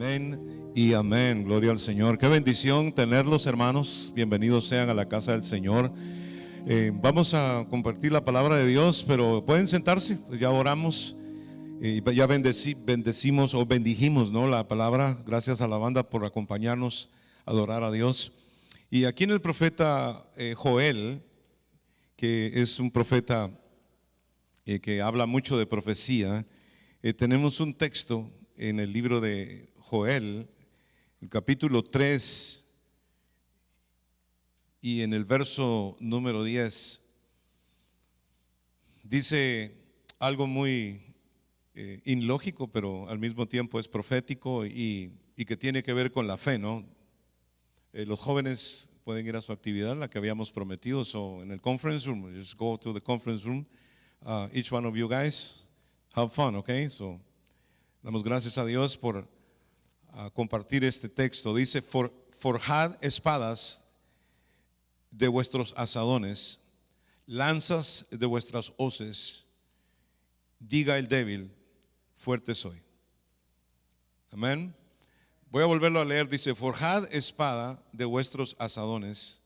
Amén y amén, gloria al Señor. Qué bendición tenerlos, hermanos. Bienvenidos sean a la casa del Señor. Vamos a compartir la palabra de Dios, pero pueden sentarse, pues ya oramos. Ya bendecimos o bendijimos, ¿no?, la palabra. Gracias a la banda por acompañarnos a adorar a Dios. Y aquí en el profeta Joel, que es un profeta que habla mucho de profecía, tenemos un texto en el libro de Joel, el capítulo 3 y en el verso número 10, dice algo muy ilógico, pero al mismo tiempo es profético y que tiene que ver con la fe, ¿no? Los jóvenes pueden ir a su actividad, la que habíamos prometido, en el conference room, just go to the conference room, each one of you guys, have fun, okay? So, damos gracias a Dios por compartir este texto. Dice: forjad espadas de vuestros asadones, lanzas de vuestras hoces, diga el débil, fuerte soy. Amén. Voy a volverlo a leer. Dice: forjad espada de vuestros asadones,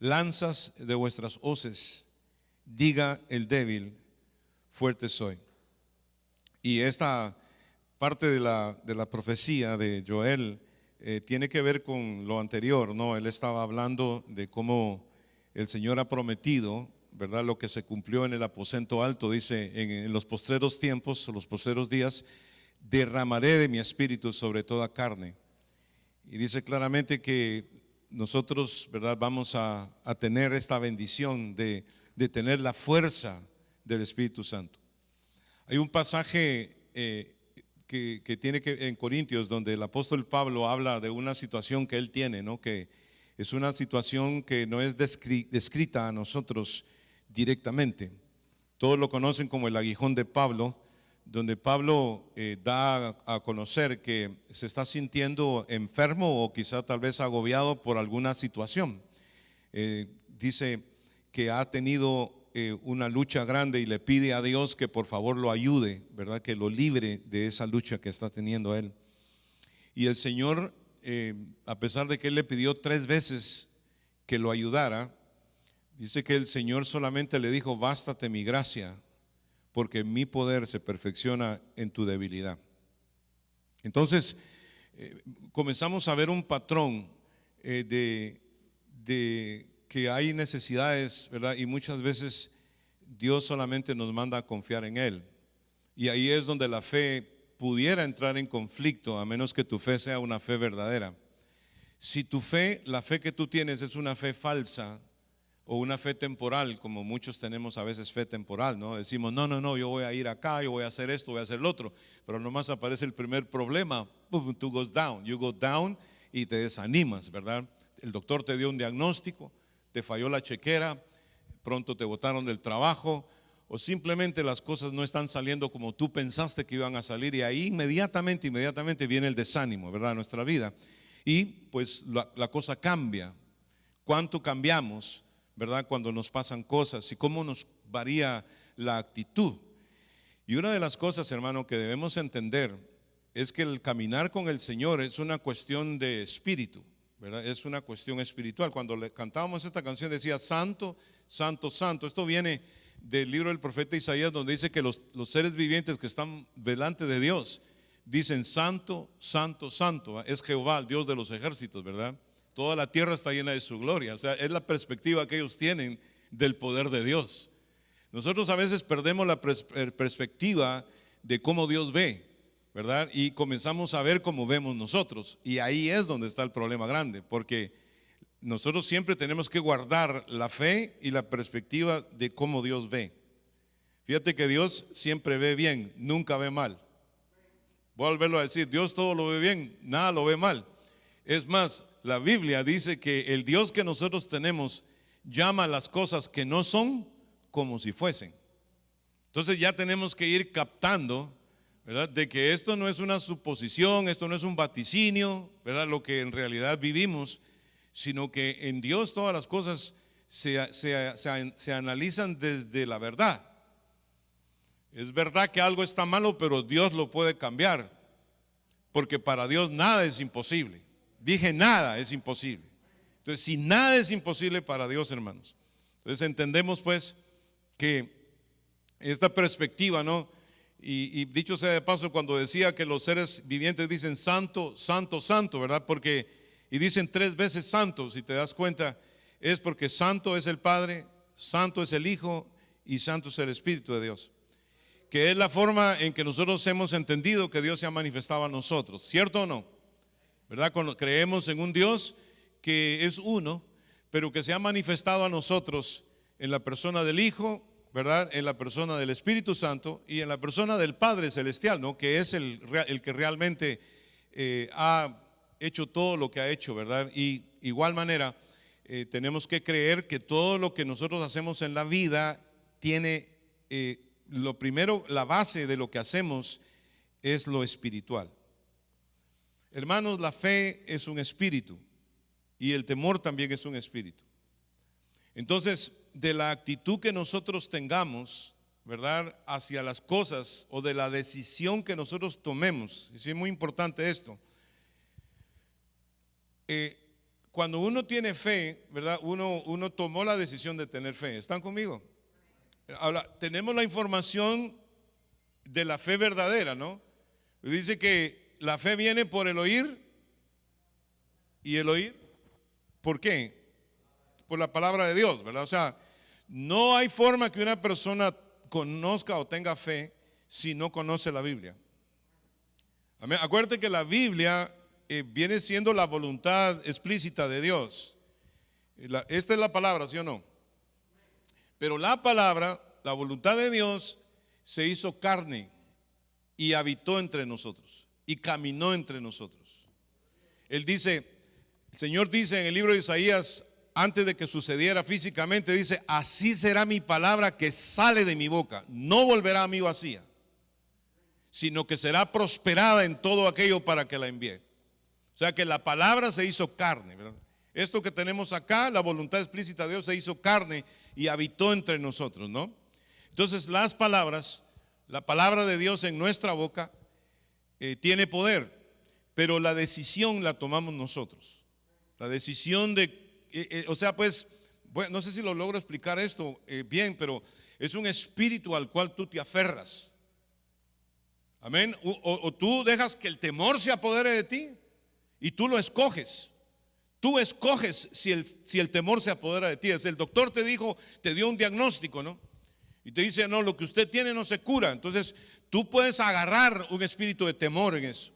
lanzas de vuestras hoces, diga el débil, fuerte soy. Y esta parte de la profecía de Joel tiene que ver con lo anterior, ¿no? Él estaba hablando de cómo el Señor ha prometido, ¿verdad?, lo que se cumplió en el aposento alto. Dice: en los postreros tiempos, los postreros días, derramaré de mi espíritu sobre toda carne. Y dice claramente que nosotros, ¿verdad?, vamos a tener esta bendición de tener la fuerza del Espíritu Santo. Hay un pasaje que tiene que en Corintios, donde el apóstol Pablo habla de una situación que él tiene, ¿no?, que es una situación que no es descrita a nosotros directamente. Todos lo conocen como el aguijón de Pablo, donde Pablo da a conocer que se está sintiendo enfermo o quizá tal vez agobiado por alguna situación. Dice que ha tenido una lucha grande y le pide a Dios que por favor lo ayude, ¿verdad?, que lo libre de esa lucha que está teniendo él. Y el Señor, a pesar de que él le pidió 3 veces que lo ayudara, dice que el Señor solamente le dijo: bástate mi gracia, porque mi poder se perfecciona en tu debilidad. Entonces comenzamos a ver un patrón de que hay necesidades, ¿verdad? Y muchas veces Dios solamente nos manda a confiar en Él. Y ahí es donde la fe pudiera entrar en conflicto, a menos que tu fe sea una fe verdadera. Si tu fe, la fe que tú tienes, es una fe falsa o una fe temporal, como muchos tenemos a veces fe temporal, ¿no? Decimos: no, yo voy a ir acá, yo voy a hacer esto, voy a hacer lo otro, pero nomás aparece el primer problema, boom, tú goes down, you go down y te desanimas, ¿verdad? El doctor te dio un diagnóstico, te falló la chequera, pronto te botaron del trabajo, o simplemente las cosas no están saliendo como tú pensaste que iban a salir, y ahí inmediatamente viene el desánimo, ¿verdad?, a nuestra vida. Y pues la cosa cambia. ¿Cuánto cambiamos, verdad, cuando nos pasan cosas, y cómo nos varía la actitud? Y una de las cosas, hermano, que debemos entender es que el caminar con el Señor es una cuestión de espíritu, ¿verdad? Es una cuestión espiritual. Cuando le cantábamos esta canción decía: santo, santo, santo. Esto viene del libro del profeta Isaías, donde dice que los seres vivientes que están delante de Dios dicen: santo, santo, santo. Es Jehová, el Dios de los ejércitos, ¿verdad? Toda la tierra está llena de su gloria. O sea, es la perspectiva que ellos tienen del poder de Dios. Nosotros a veces perdemos la perspectiva de cómo Dios ve, ¿verdad? Y comenzamos a ver como vemos nosotros. Y ahí es donde está el problema grande, porque nosotros siempre tenemos que guardar la fe y la perspectiva de cómo Dios ve. Fíjate que Dios siempre ve bien, nunca ve mal. Voy a volverlo a decir: Dios todo lo ve bien, nada lo ve mal. Es más, la Biblia dice que el Dios que nosotros tenemos llama a las cosas que no son como si fuesen. Entonces ya tenemos que ir captando, ¿verdad?, de que esto no es una suposición, esto no es un vaticinio, ¿verdad?, lo que en realidad vivimos, sino que en Dios todas las cosas se analizan desde la verdad. Es verdad que algo está malo, pero Dios lo puede cambiar. porque para Dios nada es imposible. Dije nada es imposible. Entonces, si nada es imposible para Dios, hermanos, entonces entendemos pues que esta perspectiva, ¿no? Y dicho sea de paso, cuando decía que los seres vivientes dicen santo, santo, santo, ¿verdad? Y dicen 3 veces santo, si te das cuenta, es porque santo es el Padre, santo es el Hijo y santo es el Espíritu de Dios. Que es la forma en que nosotros hemos entendido que Dios se ha manifestado a nosotros, ¿cierto o no? ¿Verdad? Cuando creemos en un Dios que es uno, pero que se ha manifestado a nosotros en la persona del Hijo, ¿verdad? En la persona del Espíritu Santo y en la persona del Padre Celestial, ¿no? Que es el que realmente ha hecho todo lo que ha hecho, ¿verdad? Y igual manera tenemos que creer que todo lo que nosotros hacemos en la vida tiene, lo primero, la base de lo que hacemos es lo espiritual. Hermanos, la fe es un espíritu y el temor también es un espíritu. Entonces, de la actitud que nosotros tengamos, ¿verdad?, hacia las cosas o de la decisión que nosotros tomemos, y sí es muy importante esto. Cuando uno tiene fe, ¿verdad?, uno tomó la decisión de tener fe. ¿Están conmigo? Ahora, tenemos la información de la fe verdadera, ¿no? Dice que la fe viene por el oír, y el oír, ¿por qué? Por la palabra de Dios, ¿verdad? O sea, no hay forma que una persona conozca o tenga fe si no conoce la Biblia. Amén. Acuérdate que la Biblia viene siendo la voluntad explícita de Dios. Esta es la palabra, ¿sí o no? Pero la palabra, la voluntad de Dios, se hizo carne y habitó entre nosotros y caminó entre nosotros. Él dice, el Señor dice en el libro de Isaías, antes de que sucediera físicamente, dice, así será mi palabra que sale de mi boca, no volverá a mí vacía, sino que será prosperada en todo aquello para que la envíe. O sea que la palabra se hizo carne, ¿verdad? Esto que tenemos acá, la voluntad explícita de Dios se hizo carne y habitó entre nosotros, ¿no? Entonces las palabras, la palabra de Dios en nuestra boca tiene poder, pero la decisión la tomamos nosotros. La decisión de o sea, pues, bueno, no sé si lo logro explicar esto bien, pero es un espíritu al cual tú te aferras. Amén. O tú dejas que el temor se apodere de ti y tú lo escoges. Tú escoges si el temor se apodera de ti. Es el doctor te dijo, te dio un diagnóstico, ¿no? Y te dice, no, lo que usted tiene no se cura. Entonces, tú puedes agarrar un espíritu de temor en eso.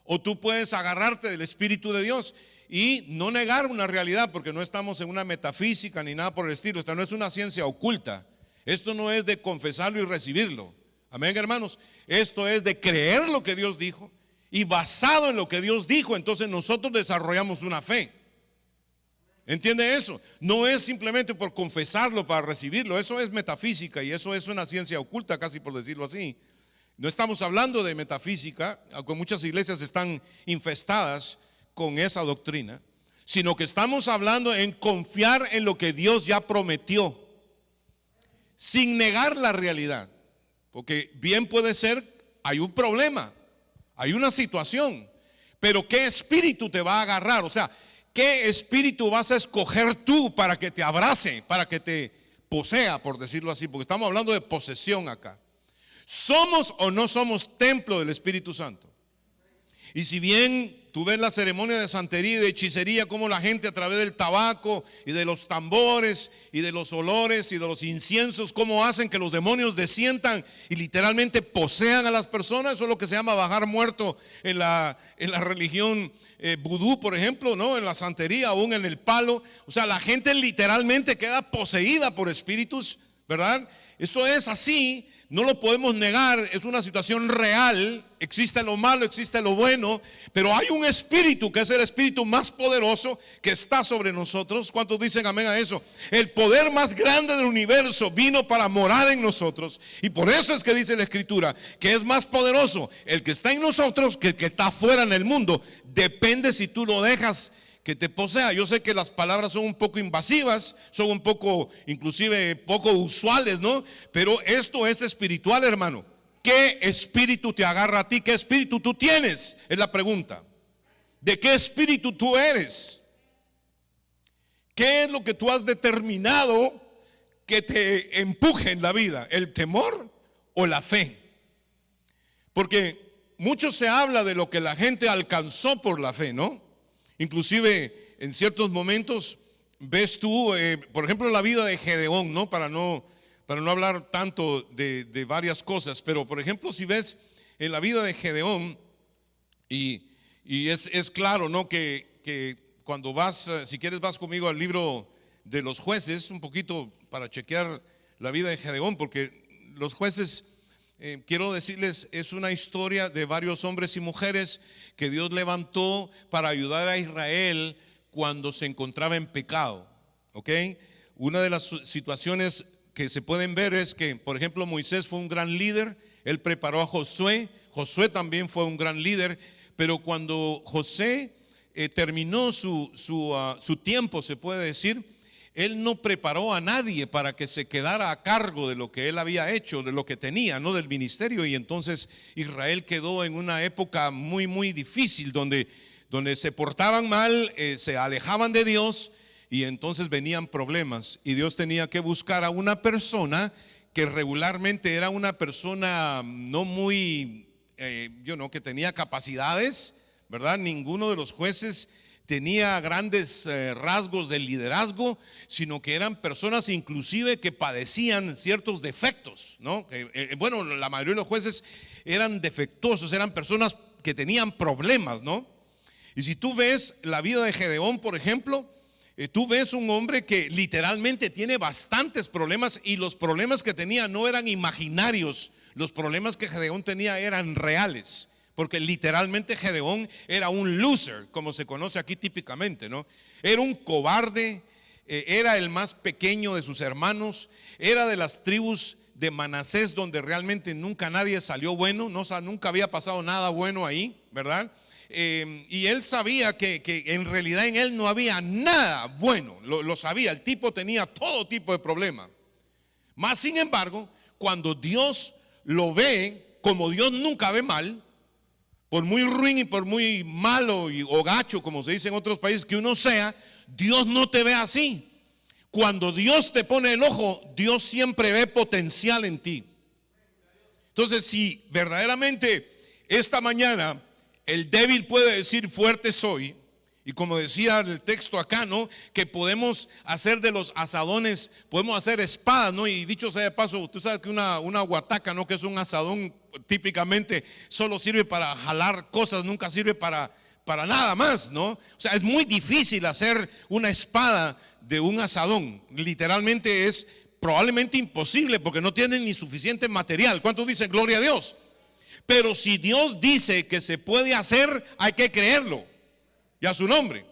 O tú puedes agarrarte del Espíritu de Dios y no negar una realidad, porque no estamos en una metafísica ni nada por el estilo. Esta no es una ciencia oculta. Esto no es de confesarlo y recibirlo. Amén, hermanos. Esto es de creer lo que Dios dijo, y basado en lo que Dios dijo, entonces nosotros desarrollamos una fe. ¿Entiende eso? No es simplemente por confesarlo para recibirlo. Eso es metafísica y eso es una ciencia oculta, casi por decirlo así. No estamos hablando de metafísica, aunque muchas iglesias están infestadas con esa doctrina, sino que estamos hablando en confiar en lo que Dios ya prometió, sin negar la realidad. Porque bien puede ser, hay un problema, hay una situación, pero ¿qué espíritu te va a agarrar? O sea, ¿qué espíritu vas a escoger tú para que te abrace, para que te posea, por decirlo así? Porque estamos hablando de posesión acá. ¿Somos o no somos templo del Espíritu Santo? Y si bien tú ves la ceremonia de santería y de hechicería, como la gente a través del tabaco y de los tambores y de los olores y de los inciensos, cómo hacen que los demonios desciendan y literalmente posean a las personas. Eso es lo que se llama bajar muerto en la religión vudú, por ejemplo, ¿no? En la santería, aún en el palo. O sea, la gente literalmente queda poseída por espíritus, ¿verdad? Esto es así. No lo podemos negar, es una situación real. Existe lo malo, existe lo bueno, pero hay un espíritu que es el espíritu más poderoso que está sobre nosotros. ¿Cuántos dicen amén a eso? El poder más grande del universo vino para morar en nosotros, y por eso es que dice la Escritura que es más poderoso el que está en nosotros que el que está afuera en el mundo. Depende si tú lo dejas que te posea. Yo sé que las palabras son un poco invasivas, son un poco, inclusive poco usuales, ¿no? Pero esto es espiritual, hermano. ¿qué espíritu te agarra a ti? ¿Qué espíritu tú tienes? Es la pregunta. ¿De qué espíritu tú eres? ¿Qué es lo que tú has determinado que te empuje en la vida? ¿El temor o la fe? Porque mucho se habla de lo que la gente alcanzó por la fe, ¿no? Inclusive en ciertos momentos ves tú, por ejemplo, la vida de Gedeón, ¿no? Para no hablar tanto de varias cosas, pero por ejemplo, si ves en la vida de Gedeón, y es claro, ¿no? Que cuando vas, si quieres vas conmigo al libro de los jueces, un poquito para chequear la vida de Gedeón, porque los jueces, quiero decirles, es una historia de varios hombres y mujeres que Dios levantó para ayudar a Israel cuando se encontraba en pecado, ¿ok? Una de las situaciones que se pueden ver es que, por ejemplo, Moisés fue un gran líder, él preparó a Josué, Josué también fue un gran líder, pero cuando José terminó su tiempo, se puede decir, él no preparó a nadie para que se quedara a cargo de lo que él había hecho, de lo que tenía, no del ministerio, y entonces Israel quedó en una época muy, muy difícil, donde se portaban mal, se alejaban de Dios, y entonces venían problemas, y Dios tenía que buscar a una persona que regularmente era una persona no muy, que tenía capacidades, ¿verdad? Ninguno de los jueces tenía grandes rasgos de liderazgo, sino que eran personas inclusive que padecían ciertos defectos, ¿no? La mayoría de los jueces eran defectuosos, eran personas que tenían problemas, ¿no? Y si tú ves la vida de Gedeón, por ejemplo, tú ves un hombre que literalmente tiene bastantes problemas, y los problemas que tenía no eran imaginarios, los problemas que Gedeón tenía eran reales. Porque literalmente Gedeón era un loser, como se conoce aquí típicamente, ¿no? Era un cobarde, era el más pequeño de sus hermanos, era de las tribus de Manasés, donde realmente nunca nadie salió bueno, no, nunca había pasado nada bueno ahí, ¿verdad? Y él sabía que en realidad en él no había nada bueno, lo sabía, el tipo tenía todo tipo de problemas. Más sin embargo, cuando Dios lo ve, como Dios nunca ve mal, por muy ruin y por muy malo o gacho, como se dice en otros países que uno sea, Dios no te ve así. Cuando Dios te pone el ojo, Dios siempre ve potencial en ti. Entonces, si verdaderamente esta mañana el débil puede decir fuerte soy, y como decía el texto acá, ¿no? Que podemos hacer de los asadones, podemos hacer espadas, ¿no? Y dicho sea de paso, tú sabes que una guataca, ¿no? Que es un asadón, típicamente solo sirve para jalar cosas, nunca sirve para nada más, ¿no? O sea, es muy difícil hacer una espada de un asadón. Literalmente es probablemente imposible, porque no tienen ni suficiente material. ¿Cuántos dicen gloria a Dios? Pero si Dios dice que se puede hacer, hay que creerlo. Y a su nombre.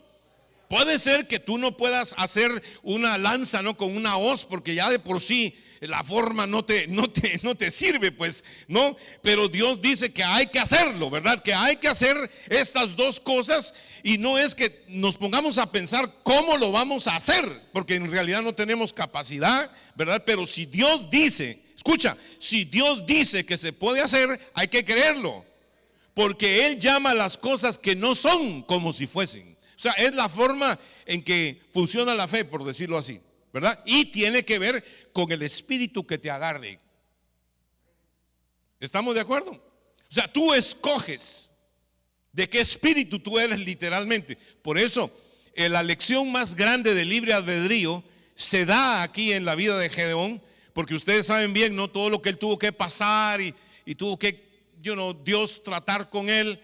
Puede ser que tú no puedas hacer una lanza, ¿no? Con una hoz, porque ya de por sí la forma no te sirve, pues, ¿no? Pero Dios dice que hay que hacerlo, ¿verdad? Que hay que hacer estas dos cosas, y no es que nos pongamos a pensar cómo lo vamos a hacer, porque en realidad no tenemos capacidad, ¿verdad? Pero si Dios dice, escucha, si Dios dice que se puede hacer, hay que creerlo. Porque Él llama las cosas que no son como si fuesen. O sea, es la forma en que funciona la fe, por decirlo así, ¿verdad? Y tiene que ver con el espíritu que te agarre. ¿Estamos de acuerdo? O sea, tú escoges de qué espíritu tú eres literalmente. Por eso, la lección más grande del libre albedrío se da aquí en la vida de Gedeón, porque ustedes saben bien, ¿no? Todo lo que él tuvo que pasar y tuvo que Dios tratar con él.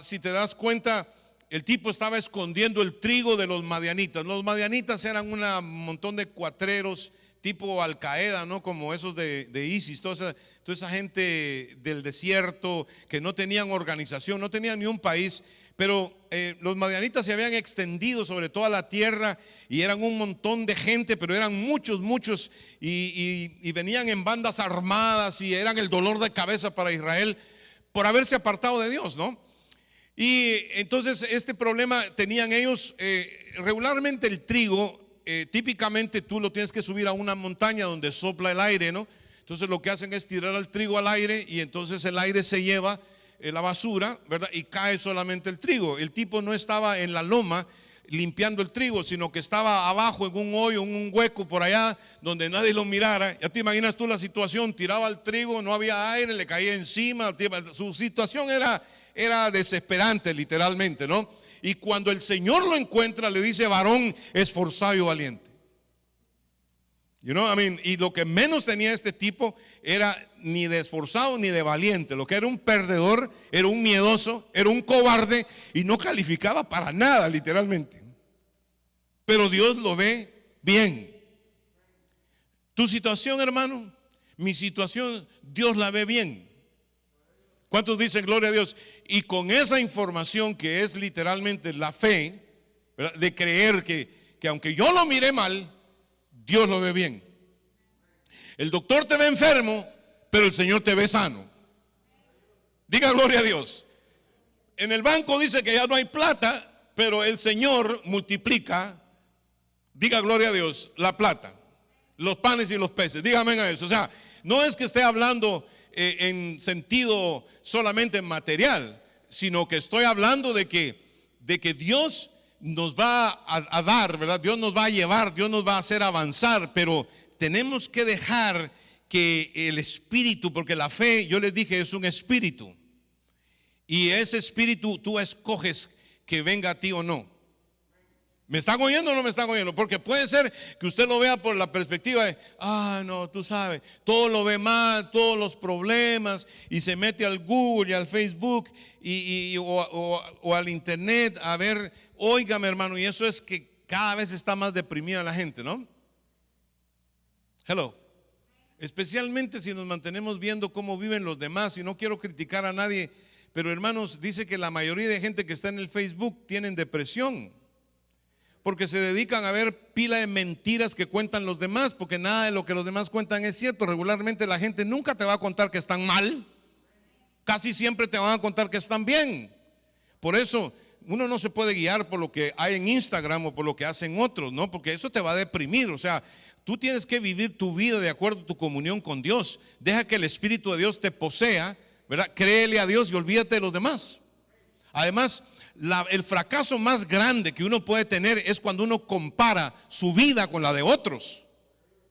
Si te das cuenta, el tipo estaba escondiendo el trigo de los madianitas. Los madianitas eran un montón de cuatreros tipo Al Qaeda, ¿no? Como esos de ISIS, toda esa gente del desierto que no tenían organización, no tenían ni un país. Pero los madianitas se habían extendido sobre toda la tierra, y eran un montón de gente, pero eran muchos, y venían en bandas armadas, y eran el dolor de cabeza para Israel por haberse apartado de Dios, ¿no? Y entonces este problema tenían ellos. Regularmente el trigo, típicamente tú lo tienes que subir a una montaña donde sopla el aire, ¿no? Entonces lo que hacen es tirar el trigo al aire y entonces el aire se lleva la basura, ¿verdad? Y cae solamente el trigo. El tipo no estaba en la loma limpiando el trigo, sino que estaba abajo en un hoyo, en un hueco por allá donde nadie lo mirara. Ya te imaginas tú la situación, tiraba el trigo, no había aire, le caía encima. Su situación era desesperante, literalmente, ¿no? Y cuando el Señor lo encuentra, le dice: varón esforzado y valiente. Y lo que menos tenía este tipo era ni de esforzado ni de valiente. Lo que era un perdedor, era un miedoso, era un cobarde y no calificaba para nada, literalmente. Pero Dios lo ve bien. Tu situación, hermano, mi situación, Dios la ve bien. ¿Cuántos dicen gloria a Dios? Y con esa información que es literalmente la fe, ¿verdad?, de creer que aunque yo lo mire mal, Dios lo ve bien. El doctor te ve enfermo, pero el Señor te ve sano. Diga gloria a Dios. En el banco dice que ya no hay plata, pero el Señor multiplica, diga gloria a Dios, la plata, los panes y los peces. Dígame a eso. O sea, no es que esté hablando en sentido solamente material, sino que estoy hablando de que Dios nos va a dar, ¿verdad? Dios nos va a llevar, Dios nos va a hacer avanzar, pero tenemos que dejar que el espíritu, porque la fe, yo les dije, es un espíritu, y ese espíritu tú escoges que venga a ti o no. ¿Me están oyendo o no me están oyendo? Porque puede ser que usted lo vea por la perspectiva de: no, tú sabes, todo lo ve mal, todos los problemas, y se mete al Google y al Facebook o al internet a ver. Óigame, hermano, y eso es que cada vez está más deprimida la gente, ¿no? Hello. Especialmente si nos mantenemos viendo cómo viven los demás, y no quiero criticar a nadie, pero hermanos, dice que la mayoría de gente que está en el Facebook tienen depresión, porque se dedican a ver pila de mentiras que cuentan los demás, porque nada de lo que los demás cuentan es cierto. Regularmente la gente nunca te va a contar que están mal, casi siempre te van a contar que están bien. Por eso uno no se puede guiar por lo que hay en Instagram o por lo que hacen otros, ¿no? Porque eso te va a deprimir. O sea, tú tienes que vivir tu vida de acuerdo a tu comunión con Dios. Deja que el Espíritu de Dios te posea, ¿verdad? Créele a Dios y olvídate de los demás. Además, el fracaso más grande que uno puede tener es cuando uno compara su vida con la de otros.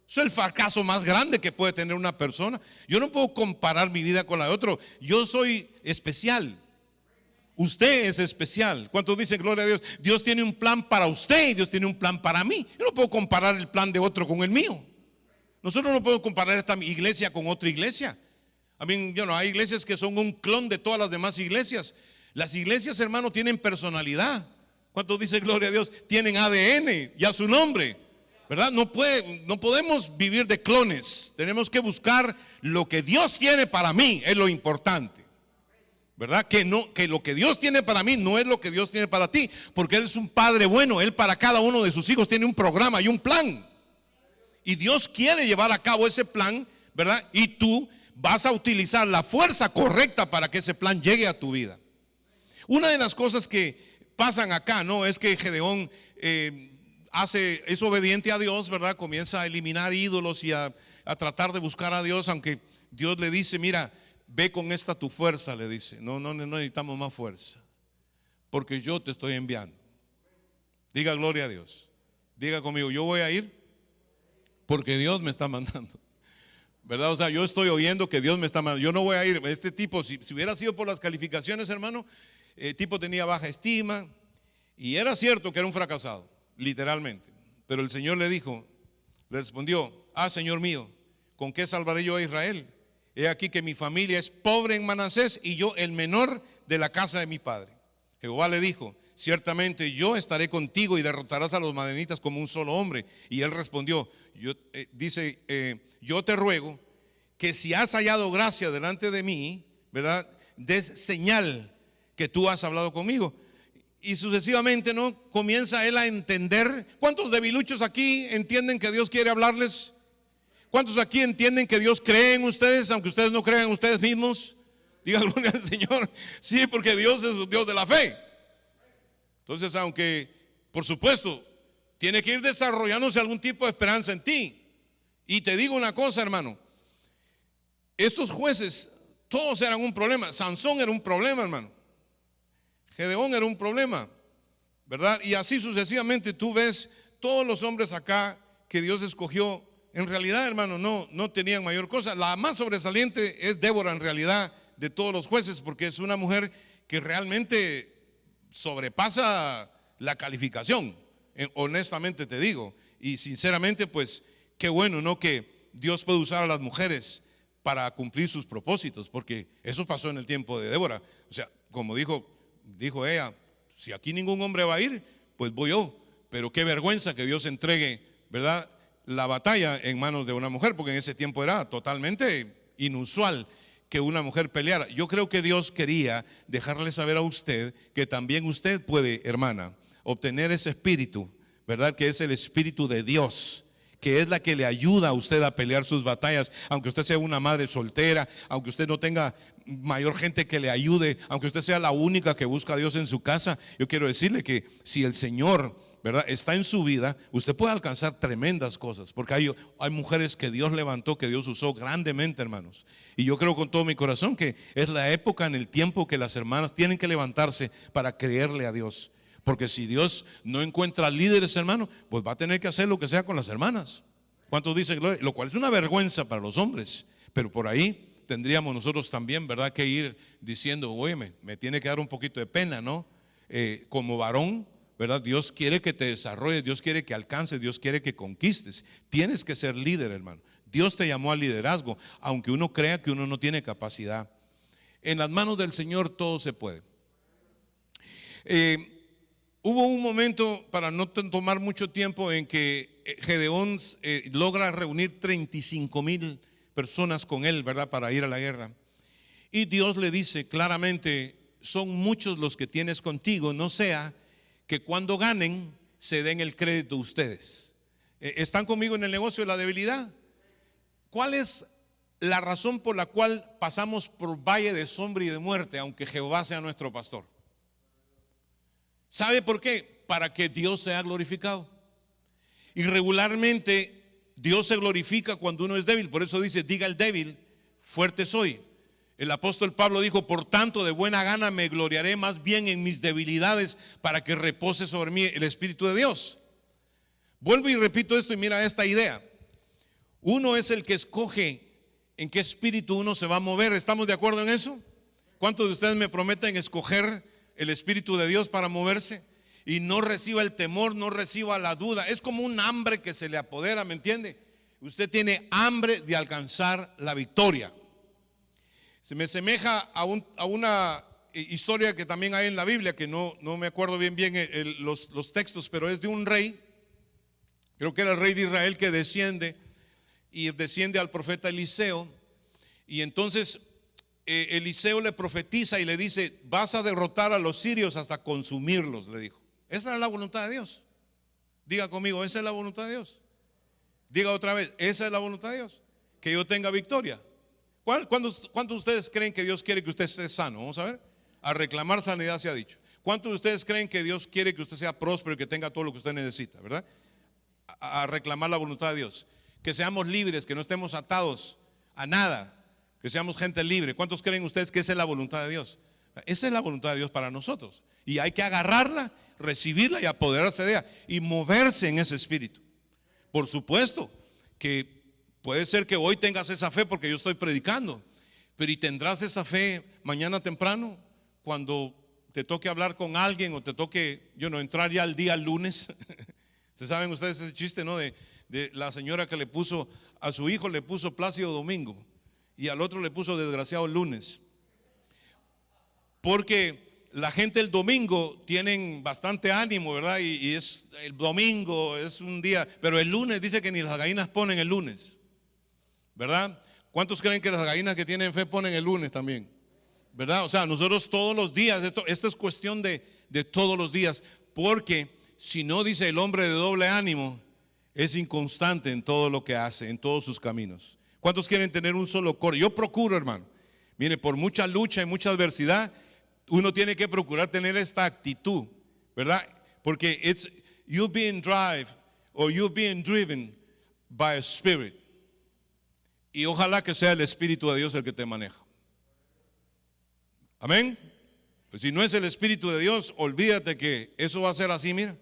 Eso es el fracaso más grande que puede tener una persona. Yo no puedo comparar mi vida con la de otro. Yo soy especial. Usted es especial. ¿Cuántos dicen gloria a Dios? Dios tiene un plan para usted y Dios tiene un plan para mí. Yo no puedo comparar el plan de otro con el mío. Nosotros no podemos comparar esta iglesia con otra iglesia. Hay iglesias que son un clon de todas las demás iglesias. Las iglesias, hermano, tienen personalidad. ¿Cuántos dicen gloria a Dios? Tienen ADN, ya su nombre, ¿verdad? No podemos vivir de clones. Tenemos que buscar lo que Dios tiene para mí, es lo importante. ¿Verdad? Que lo que Dios tiene para mí no es lo que Dios tiene para ti, porque Él es un Padre bueno. Él para cada uno de sus hijos tiene un programa y un plan, y Dios quiere llevar a cabo ese plan, ¿verdad? Y tú vas a utilizar la fuerza correcta para que ese plan llegue a tu vida. Una de las cosas que pasan acá, ¿no?, es que Gedeón es obediente a Dios, ¿verdad? Comienza a eliminar ídolos y a tratar de buscar a Dios, aunque Dios le dice: mira, ve con esta tu fuerza, le dice. No necesitamos más fuerza, porque yo te estoy enviando. Diga gloria a Dios. Diga conmigo: yo voy a ir porque Dios me está mandando, ¿verdad? O sea, yo estoy oyendo que Dios me está mandando. Yo no voy a ir. Este tipo, si hubiera sido por las calificaciones, hermano, el tipo tenía baja estima, y era cierto que era un fracasado, literalmente. Pero el Señor le respondió: Señor mío, ¿con qué salvaré yo a Israel? He aquí que mi familia es pobre en Manasés, y yo el menor de la casa de mi padre. Jehová le dijo: ciertamente yo estaré contigo y derrotarás a los madianitas como un solo hombre. Y él respondió: yo te ruego que si has hallado gracia delante de mí, ¿verdad?, des señal que tú has hablado conmigo. Y sucesivamente, ¿no?, comienza él a entender. ¿Cuántos debiluchos aquí entienden que Dios quiere hablarles? ¿Cuántos aquí entienden que Dios cree en ustedes, aunque ustedes no crean en ustedes mismos? Diga gloria al Señor. Sí, porque Dios es un Dios de la fe. Entonces, aunque por supuesto tiene que ir desarrollándose algún tipo de esperanza en ti. Y te digo una cosa, hermano: estos jueces, todos eran un problema. Sansón era un problema, hermano. Gedeón era un problema, ¿verdad? Y así sucesivamente tú ves todos los hombres acá que Dios escogió. En realidad, hermano, no tenían mayor cosa. La más sobresaliente es Débora, en realidad, de todos los jueces, porque es una mujer que realmente sobrepasa la calificación, honestamente te digo. Y sinceramente, pues, qué bueno, ¿no? Que Dios puede usar a las mujeres para cumplir sus propósitos, porque eso pasó en el tiempo de Débora. O sea, como dijo ella, si aquí ningún hombre va a ir, pues voy yo. Pero qué vergüenza que Dios entregue, ¿verdad?, la batalla en manos de una mujer, porque en ese tiempo era totalmente inusual que una mujer peleara. Yo creo que Dios quería dejarle saber a usted que también usted puede, hermana, obtener ese espíritu, ¿verdad?, que es el espíritu de Dios, que es la que le ayuda a usted a pelear sus batallas, aunque usted sea una madre soltera, aunque usted no tenga mayor gente que le ayude, aunque usted sea la única que busca a Dios en su casa. Yo quiero decirle que si el Señor, ¿verdad?, está en su vida, usted puede alcanzar tremendas cosas, porque hay mujeres que Dios levantó, que Dios usó grandemente, hermanos. Y yo creo con todo mi corazón que es la época, en el tiempo, que las hermanas tienen que levantarse para creerle a Dios. Porque si Dios no encuentra líderes, hermano, pues va a tener que hacer lo que sea con las hermanas. ¿Cuántos dicen gloria? Lo cual es una vergüenza para los hombres. Pero por ahí tendríamos nosotros también, ¿verdad?, que ir diciendo, oye, me tiene que dar un poquito de pena, ¿no? Como varón, ¿verdad? Dios quiere que te desarrolles, Dios quiere que alcances, Dios quiere que conquistes. Tienes que ser líder, hermano. Dios te llamó al liderazgo, aunque uno crea que uno no tiene capacidad. En las manos del Señor todo se puede. Hubo un momento, para no tomar mucho tiempo, en que Gedeón logra reunir 35,000 personas con él, ¿verdad?, para ir a la guerra. Y Dios le dice claramente, son muchos los que tienes contigo, no sea que cuando ganen se den el crédito ustedes. ¿Están conmigo en el negocio de la debilidad? ¿Cuál es la razón por la cual pasamos por valle de sombra y de muerte, aunque Jehová sea nuestro pastor? ¿Sabe por qué? Para que Dios sea glorificado. Y regularmente Dios se glorifica cuando uno es débil. Por eso dice, diga el débil, fuerte soy. El apóstol Pablo dijo, por tanto de buena gana me gloriaré más bien en mis debilidades, para que repose sobre mí el Espíritu de Dios. Vuelvo y repito esto y mira esta idea. Uno es el que escoge en qué espíritu uno se va a mover. ¿Estamos de acuerdo en eso? ¿Cuántos de ustedes me prometen escoger el Espíritu de Dios para moverse? Y no reciba el temor, no reciba la duda. Es como un hambre que se le apodera, ¿me entiende? Usted tiene hambre de alcanzar la victoria. Se me asemeja a una historia que también hay en la Biblia, que no me acuerdo bien los textos, pero es de un rey, creo que era el rey de Israel, que desciende al profeta Eliseo. Y entonces Eliseo le profetiza y le dice, vas a derrotar a los sirios hasta consumirlos, le dijo. Esa era la voluntad de Dios. Diga conmigo, esa es la voluntad de Dios. Diga otra vez, esa es la voluntad de Dios, que yo tenga victoria. ¿Cuántos de ustedes creen que Dios quiere que usted esté sano? Vamos a ver. A reclamar sanidad se ha dicho. ¿Cuántos de ustedes creen que Dios quiere que usted sea próspero y que tenga todo lo que usted necesita, verdad? A reclamar la voluntad de Dios. Que seamos libres, que no estemos atados a nada, que seamos gente libre. ¿Cuántos creen ustedes que esa es la voluntad de Dios? Esa es la voluntad de Dios para nosotros. Y hay que agarrarla, recibirla y apoderarse de ella y moverse en ese espíritu. Por supuesto que puede ser que hoy tengas esa fe porque yo estoy predicando, pero ¿y tendrás esa fe mañana temprano cuando te toque hablar con alguien o te toque, entrar ya al día lunes? ¿Se saben ustedes ese chiste, no? De la señora que le puso a su hijo, le puso Plácido Domingo y al otro le puso desgraciado lunes. Porque la gente el domingo tienen bastante ánimo, ¿verdad? Y es el domingo, es un día, pero el lunes dice que ni las gallinas ponen el lunes, ¿verdad? ¿Cuántos creen que las gallinas que tienen fe ponen el lunes también? ¿Verdad? O sea, nosotros todos los días, esto es cuestión de todos los días, porque si no, dice, el hombre de doble ánimo es inconstante en todo lo que hace, en todos sus caminos. ¿Cuántos quieren tener un solo core? Yo procuro, hermano. Mire, por mucha lucha y mucha adversidad, uno tiene que procurar tener esta actitud, ¿verdad? Porque you're being driven by a spirit. Y ojalá que sea el Espíritu de Dios el que te maneja. Amén. Pues si no es el Espíritu de Dios, olvídate que eso va a ser así, mira,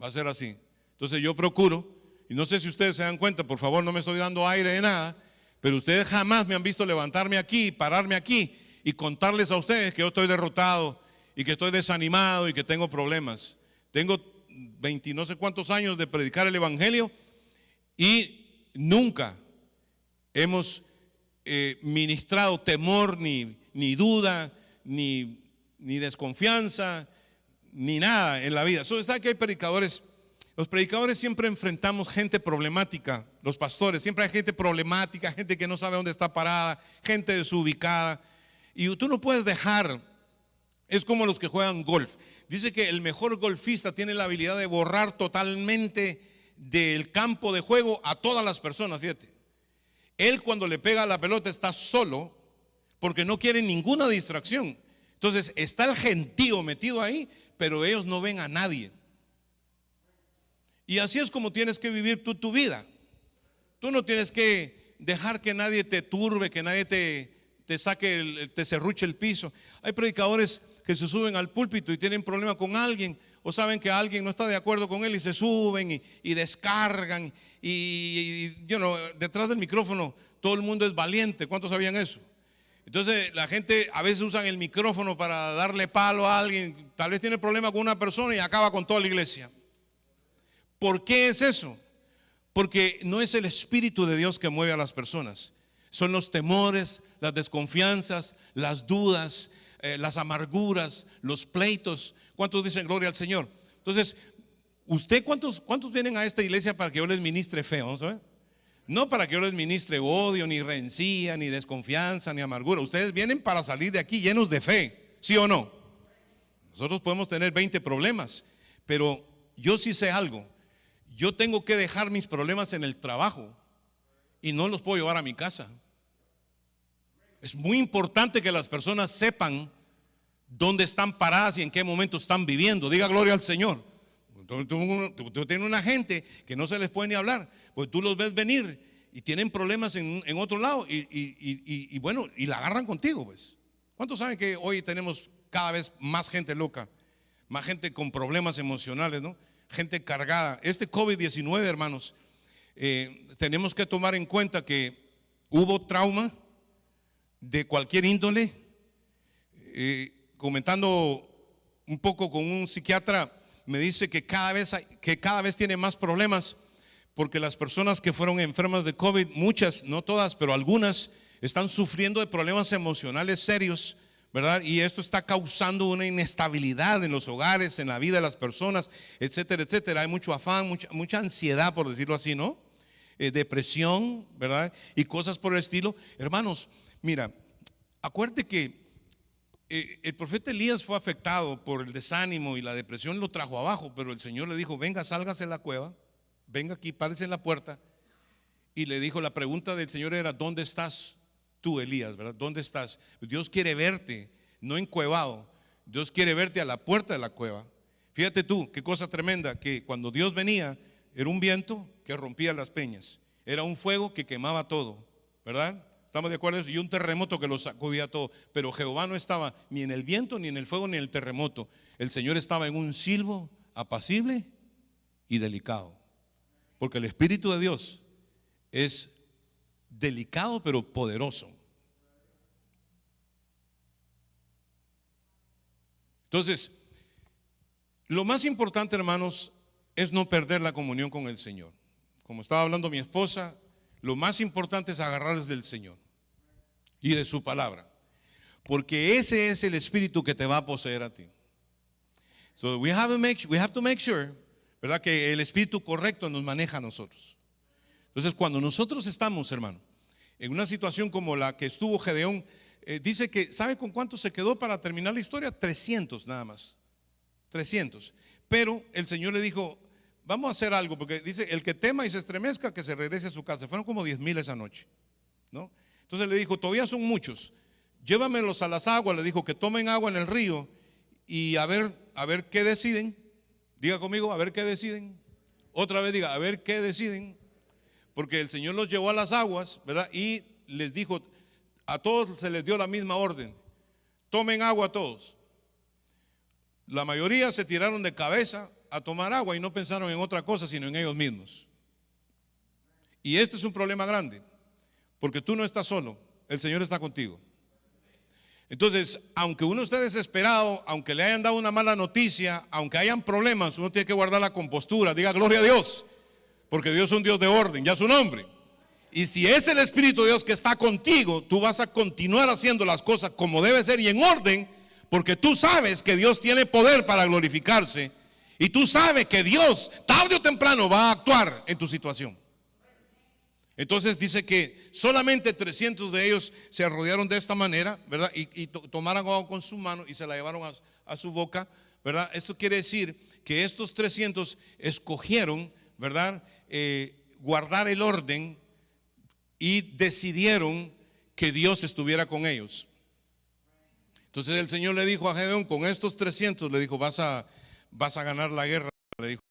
va a ser así. Entonces yo procuro, y no sé si ustedes se dan cuenta, por favor, no me estoy dando aire de nada, pero ustedes jamás me han visto levantarme aquí, pararme aquí y contarles a ustedes que yo estoy derrotado y que estoy desanimado y que tengo problemas. Tengo 20 no sé cuántos años de predicar el Evangelio y nunca hemos ministrado temor, ni duda, ni desconfianza, ni nada en la vida. ¿Sabe que hay predicadores? Los predicadores siempre enfrentamos gente problemática, los pastores, siempre hay gente problemática, gente que no sabe dónde está parada, gente desubicada. Y tú no puedes dejar, es como los que juegan golf. Dice que el mejor golfista tiene la habilidad de borrar totalmente del campo de juego a todas las personas, fíjate. Él cuando le pega a la pelota está solo porque no quiere ninguna distracción. Entonces está el gentío metido ahí, pero ellos no ven a nadie. Y así es como tienes que vivir tú tu vida. Tú no tienes que dejar que nadie te turbe, que nadie te saque, te serruche el piso. Hay predicadores que se suben al púlpito y tienen problema con alguien, o saben que alguien no está de acuerdo con él y se suben y descargan. Y detrás del micrófono todo el mundo es valiente. ¿Cuántos sabían eso? Entonces la gente a veces usa el micrófono para darle palo a alguien. Tal vez tiene problema con una persona y acaba con toda la iglesia. ¿Por qué es eso? Porque no es el Espíritu de Dios que mueve a las personas. Son los temores, las desconfianzas, las dudas, las amarguras, los pleitos. ¿Cuántos dicen gloria al Señor? Entonces, ¿cuántos vienen a esta iglesia para que yo les ministre fe? Vamos a ver. No para que yo les ministre odio, ni rencilla, ni desconfianza, ni amargura. Ustedes vienen para salir de aquí llenos de fe, ¿sí o no? Nosotros podemos tener 20 problemas, pero yo sí sé algo. Yo tengo que dejar mis problemas en el trabajo y no los puedo llevar a mi casa. Es muy importante que las personas sepan dónde están paradas y en qué momento están viviendo. Diga gloria al Señor. Tú tienes una gente que no se les puede ni hablar, pues tú los ves venir y tienen problemas en otro lado y bueno, y la agarran contigo, pues. ¿Cuántos saben que hoy tenemos cada vez más gente loca, más gente con problemas emocionales, ¿no? Gente cargada. Este COVID-19, hermanos, tenemos que tomar en cuenta que hubo trauma de cualquier índole. Comentando un poco con un psiquiatra, me dice que cada vez tiene más problemas porque las personas que fueron enfermas de COVID, muchas, no todas, pero algunas, están sufriendo de problemas emocionales serios, ¿verdad? Y esto está causando una inestabilidad en los hogares, en la vida de las personas, etcétera, etcétera. Hay mucho afán, mucha ansiedad, por decirlo así, ¿no? Depresión, ¿verdad? Y cosas por el estilo. Hermanos, mira, acuérdate que el profeta Elías fue afectado por el desánimo y la depresión lo trajo abajo, pero el Señor le dijo: venga, sálgase de la cueva, venga aquí, párese en la puerta. Y le dijo, la pregunta del Señor era: ¿dónde estás tú, Elías? ¿Verdad? ¿Dónde estás? Dios quiere verte, no encuevado. Dios quiere verte a la puerta de la cueva. Fíjate tú, qué cosa tremenda, que cuando Dios venía, era un viento que rompía las peñas, era un fuego que quemaba todo, ¿verdad? ¿Estamos de acuerdo? Y un terremoto que lo sacudía todo. Pero Jehová no estaba ni en el viento, ni en el fuego, ni en el terremoto. El Señor estaba en un silbo apacible y delicado. Porque el Espíritu de Dios es delicado pero poderoso. Entonces, lo más importante, hermanos, es no perder la comunión con el Señor. Como estaba hablando mi esposa, lo más importante es agarrarse del Señor y de su palabra, porque ese es el espíritu que te va a poseer a ti. So we have to make sure, ¿verdad?, que el espíritu correcto nos maneja a nosotros. Entonces, cuando nosotros estamos, hermano, en una situación como la que estuvo Gedeón, dice que, ¿sabe con cuánto se quedó para terminar la historia? 300 nada más, 300. Pero el Señor le dijo: vamos a hacer algo, porque dice, el que tema y se estremezca, que se regrese a su casa. Fueron como 10,000 esa noche, ¿no? Entonces le dijo: todavía son muchos, llévamelos a las aguas. Le dijo que tomen agua en el río y a ver qué deciden. Diga conmigo, a ver qué deciden. Otra vez diga, a ver qué deciden. Porque el Señor los llevó a las aguas, ¿verdad? Y les dijo, a todos se les dio la misma orden: tomen agua todos. La mayoría se tiraron de cabeza a tomar agua y no pensaron en otra cosa sino en ellos mismos. Y este es un problema grande, porque tú no estás solo, el Señor está contigo. Entonces, aunque uno esté desesperado, aunque le hayan dado una mala noticia, aunque hayan problemas, uno tiene que guardar la compostura. Diga gloria a Dios, porque Dios es un Dios de orden, ya su nombre. Y si es el Espíritu de Dios que está contigo, tú vas a continuar haciendo las cosas como debe ser y en orden, porque tú sabes que Dios tiene poder para glorificarse, y tú sabes que Dios tarde o temprano va a actuar en tu situación. Entonces dice que solamente 300 de ellos se arrodillaron de esta manera, ¿verdad? Y tomaron agua con su mano y se la llevaron a su boca, ¿verdad? Esto quiere decir que estos 300 escogieron, ¿verdad? Guardar el orden y decidieron que Dios estuviera con ellos. Entonces el Señor le dijo a Gedeón, con estos 300, le dijo, vas a ganar la guerra. Le dijo,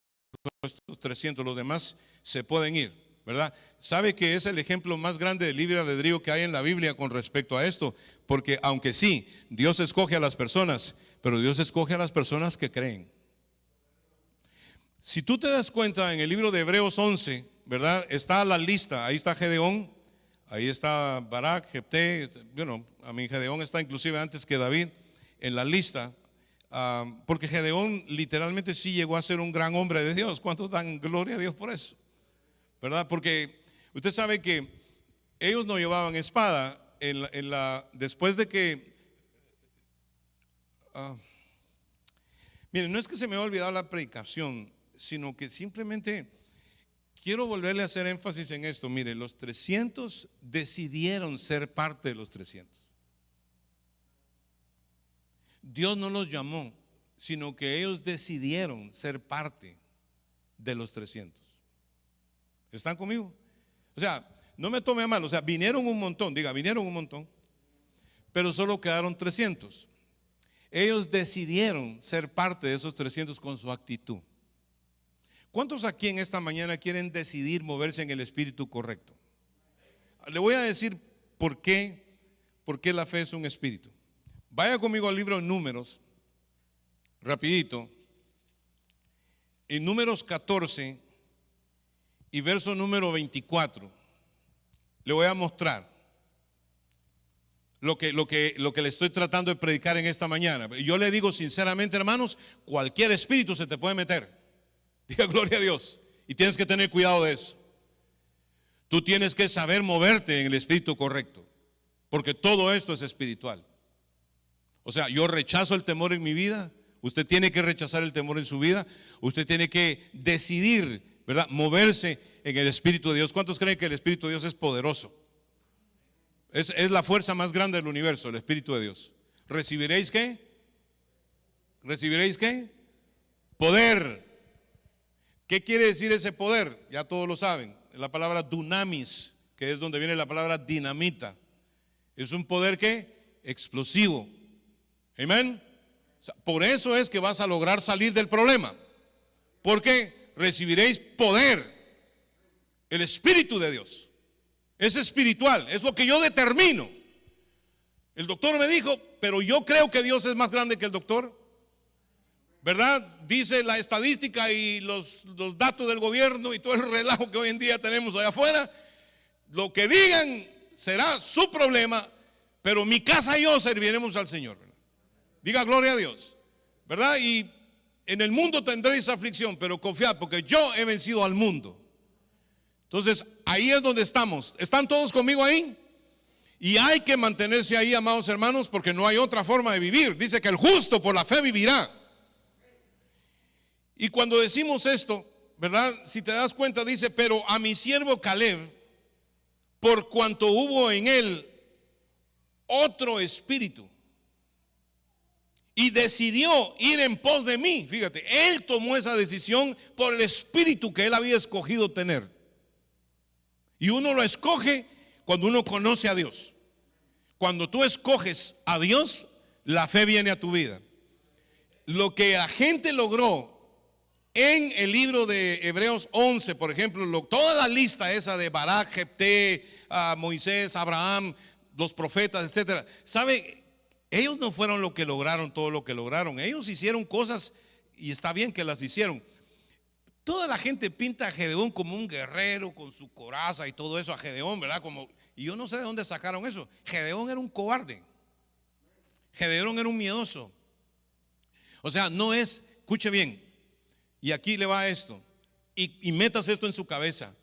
estos 300, los demás se pueden ir, ¿verdad? Sabe que es el ejemplo más grande de libre albedrío que hay en la Biblia con respecto a esto, porque aunque sí, Dios escoge a las personas, pero Dios escoge a las personas que creen. Si tú te das cuenta, en el libro de Hebreos 11, ¿verdad? Está la lista, ahí está Gedeón, ahí está Barak, Jefté, bueno, a mí Gedeón está inclusive antes que David en la lista, porque Gedeón literalmente sí llegó a ser un gran hombre de Dios. ¿Cuántos dan gloria a Dios por eso? ¿Verdad? Porque usted sabe que ellos no llevaban espada después de que miren, no es que se me haya olvidado la predicación, sino que simplemente quiero volverle a hacer énfasis en esto. Mire, los 300 decidieron ser parte de los 300. Dios no los llamó, sino que ellos decidieron ser parte de los 300. ¿Están conmigo? O sea, no me tome a mal, o sea, vinieron un montón, diga, vinieron un montón, pero solo quedaron 300. Ellos decidieron ser parte de esos 300 con su actitud. ¿Cuántos aquí en esta mañana quieren decidir moverse en el espíritu correcto? Le voy a decir por qué la fe es un espíritu. Vaya conmigo al libro de Números, rapidito, en Números 14 y verso número 24. Le voy a mostrar lo que le estoy tratando de predicar en esta mañana. Yo le digo sinceramente, hermanos, cualquier espíritu se te puede meter. Diga gloria a Dios. Y tienes que tener cuidado de eso. Tú tienes que saber moverte en el espíritu correcto, porque todo esto es espiritual. O sea, yo rechazo el temor en mi vida. Usted tiene que rechazar el temor en su vida. Usted tiene que decidir, ¿verdad?, moverse en el Espíritu de Dios. ¿Cuántos creen que el Espíritu de Dios es poderoso? Es la fuerza más grande del universo, el Espíritu de Dios. ¿Recibiréis qué? ¿Recibiréis qué? Poder. ¿Qué quiere decir ese poder? Ya todos lo saben. La palabra dunamis, que es donde viene la palabra dinamita. Es un poder ¿qué? Explosivo. Amén. O sea, por eso es que vas a lograr salir del problema, porque recibiréis poder. El Espíritu de Dios es espiritual, es lo que yo determino. El doctor me dijo, pero yo creo que Dios es más grande que el doctor, ¿verdad? Dice la estadística y los datos del gobierno y todo el relajo que hoy en día tenemos allá afuera. Lo que digan será su problema, pero mi casa y yo serviremos al Señor, ¿verdad? Diga gloria a Dios, ¿verdad? Y en el mundo tendréis aflicción, pero confiad, porque yo he vencido al mundo. Entonces, ahí es donde estamos. ¿Están todos conmigo ahí? Y hay que mantenerse ahí, amados hermanos, porque no hay otra forma de vivir. Dice que el justo por la fe vivirá. Y cuando decimos esto, ¿verdad? Si te das cuenta, dice, pero a mi siervo Caleb, por cuanto hubo en él otro espíritu, y decidió ir en pos de mí. Fíjate, él tomó esa decisión por el espíritu que él había escogido tener. Y uno lo escoge cuando uno conoce a Dios. Cuando tú escoges a Dios, la fe viene a tu vida. Lo que la gente logró En el libro de Hebreos 11, por ejemplo, toda la lista esa de Barak, Jefté, Moisés, Abraham, los profetas, etcétera. ¿Sabe? Ellos no fueron lo que lograron todo lo que lograron. Ellos hicieron cosas y está bien que las hicieron. Toda la gente pinta a Gedeón como un guerrero con su coraza y todo eso, a Gedeón, ¿verdad? Y yo no sé de dónde sacaron eso. Gedeón era un cobarde. Gedeón era un miedoso. O sea, no es, escuche bien, y aquí le va esto, y metas esto en su cabeza.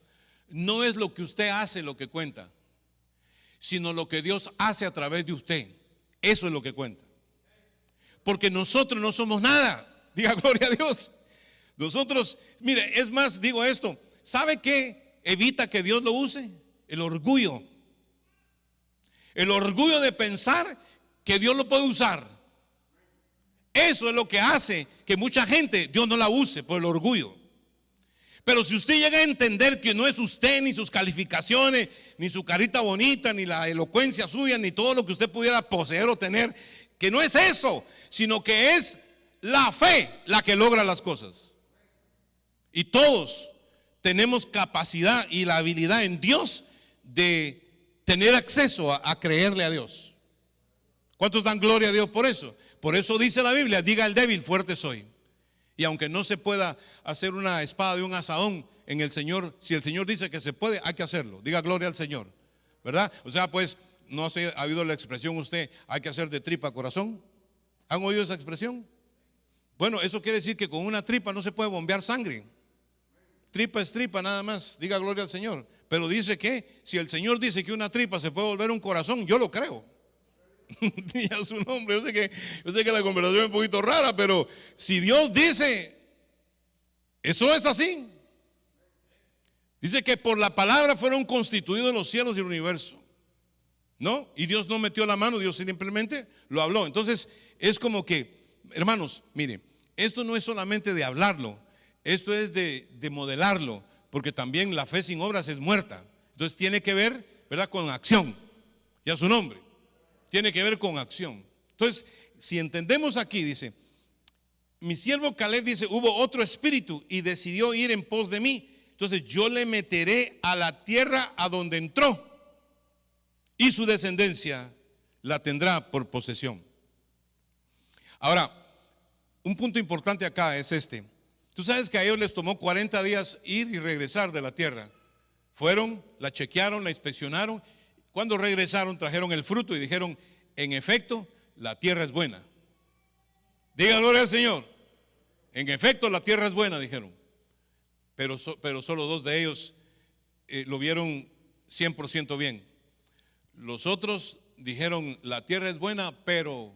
No es lo que usted hace lo que cuenta, sino lo que Dios hace a través de usted. Eso es lo que cuenta. Porque nosotros no somos nada. Diga gloria a Dios. Nosotros, mire, es más, digo esto, ¿sabe qué evita que Dios lo use? El orgullo. El orgullo de pensar que Dios lo puede usar. Eso es lo que hace que mucha gente Dios no la use, por el orgullo. Pero si usted llega a entender que no es usted, ni sus calificaciones, ni su carita bonita, ni la elocuencia suya, ni todo lo que usted pudiera poseer o tener, que no es eso, sino que es la fe la que logra las cosas. Y todos tenemos capacidad y la habilidad en Dios de tener acceso a creerle a Dios. ¿Cuántos dan gloria a Dios por eso? Por eso dice la Biblia, diga el débil, fuerte soy. Y aunque no se pueda hacer una espada de un asadón en el Señor, si el Señor dice que se puede, hay que hacerlo. Diga gloria al Señor, ¿verdad? O sea, pues, no sé, ha oído la expresión usted, hay que hacer de tripa corazón. ¿Han oído esa expresión? Bueno, eso quiere decir que con una tripa no se puede bombear sangre. Tripa es tripa nada más, diga gloria al Señor. Pero dice que si el Señor dice que una tripa se puede volver un corazón, yo lo creo. Diga su nombre. Yo sé que la conversación es un poquito rara, pero si Dios dice, eso es así. Dice que por la palabra fueron constituidos los cielos y el universo, ¿no? Y Dios no metió la mano, Dios simplemente lo habló. Entonces es como que, hermanos, mire, esto no es solamente de hablarlo, esto es de modelarlo, porque también la fe sin obras es muerta. Entonces tiene que ver, ¿verdad?, con acción. Y a su nombre, tiene que ver con acción. Entonces, si entendemos aquí, dice, mi siervo Caleb, dice, hubo otro espíritu y decidió ir en pos de mí. Entonces yo le meteré a la tierra a donde entró y su descendencia la tendrá por posesión. Ahora, un punto importante acá es este. Tú sabes que a ellos les tomó 40 días ir y regresar de la tierra. Fueron, la chequearon, la inspeccionaron. Cuando regresaron trajeron el fruto y dijeron, en efecto, la tierra es buena. Diga gloria al Señor. En efecto, la tierra es buena, dijeron. Pero solo 2 de ellos lo vieron 100% bien. Los otros dijeron, la tierra es buena, pero...